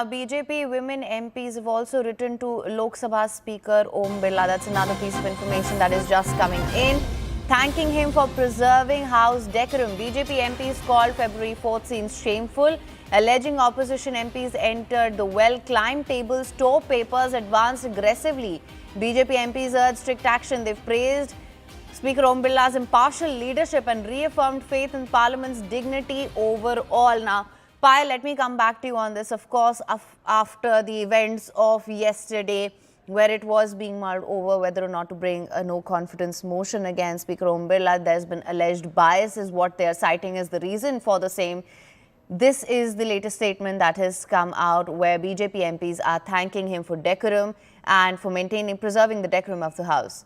BJP women MPs have also written to Lok Sabha Speaker Om Birla. That's another piece of information that is just coming in. Thanking him for preserving House decorum. BJP MPs called February 4th scenes shameful, alleging opposition MPs entered the well-climbed tables, tore papers, advanced aggressively. BJP MPs urged strict action. They've praised Speaker Om Birla's impartial leadership and reaffirmed faith in Parliament's dignity overall. Now, Payal, let me come back to you on this. Of course, after the events of yesterday, where it was being mulled over whether or not to bring a no-confidence motion against Speaker Om Birla, there's been alleged bias is what they are citing as the reason for the same. This is the latest statement that has come out where BJP MPs are thanking him for decorum and for preserving the decorum of the House.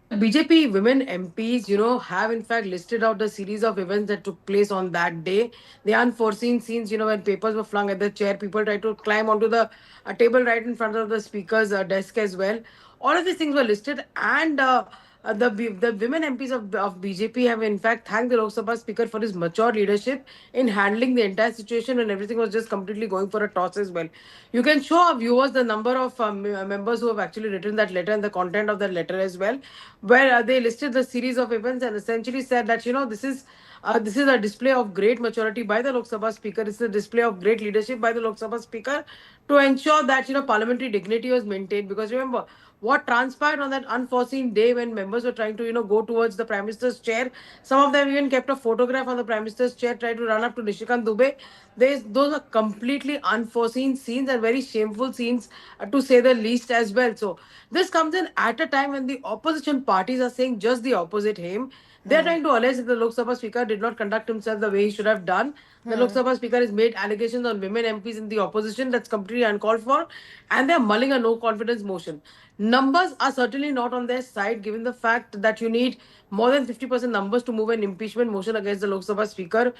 BJP women MPs, have in fact listed out the series of events that took place on that day. The unforeseen scenes, when papers were flung at the chair, people tried to climb onto the table right in front of the speaker's desk as well. All of these things were listed, and the women MPs of BJP have in fact thanked the Lok Sabha Speaker for his mature leadership in handling the entire situation when everything was just completely going for a toss as well. You can show our viewers the number of members who have actually written that letter and the content of that letter as well, where they listed the series of events and essentially said that this is a display of great maturity by the Lok Sabha Speaker. It's a display of great leadership by the Lok Sabha Speaker to ensure that parliamentary dignity was maintained. Because remember what transpired on that unforeseen day when members were trying to go towards the Prime Minister's chair. Some of them even kept a photograph on the Prime Minister's chair, tried to run up to Nishikant Dubey. Those are completely unforeseen scenes and very shameful scenes, to say the least as well. So this comes in at a time when the opposition parties are saying just the opposite him. They're trying to allege that the Lok Sabha Speaker did not conduct himself the way he should have done. The Lok Sabha Speaker has made allegations on women MPs in the opposition that's completely uncalled for, and they're mulling a no confidence motion. Numbers are certainly not on their side, given the fact that you need more than 50% numbers to move an impeachment motion against the Lok Sabha Speaker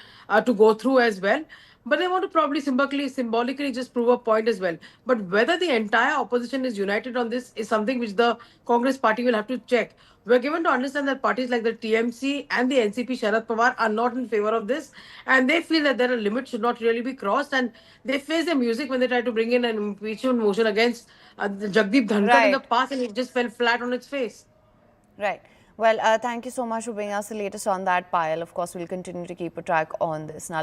to go through as well. But they want to probably symbolically just prove a point as well. But whether the entire opposition is united on this is something which the Congress party will have to check. We're given to understand that parties like the TMC and the NCP Sharad Pawar are not in favor of this, and they feel that there are limits should not really be crossed, and they face their music when they try to bring in an impeachment motion against Jagdeep Dhankar in the past, and it just fell flat on its face. Right. Well, thank you so much for bringing us the latest on that, Payal. Of course, we'll continue to keep a track on this. Now,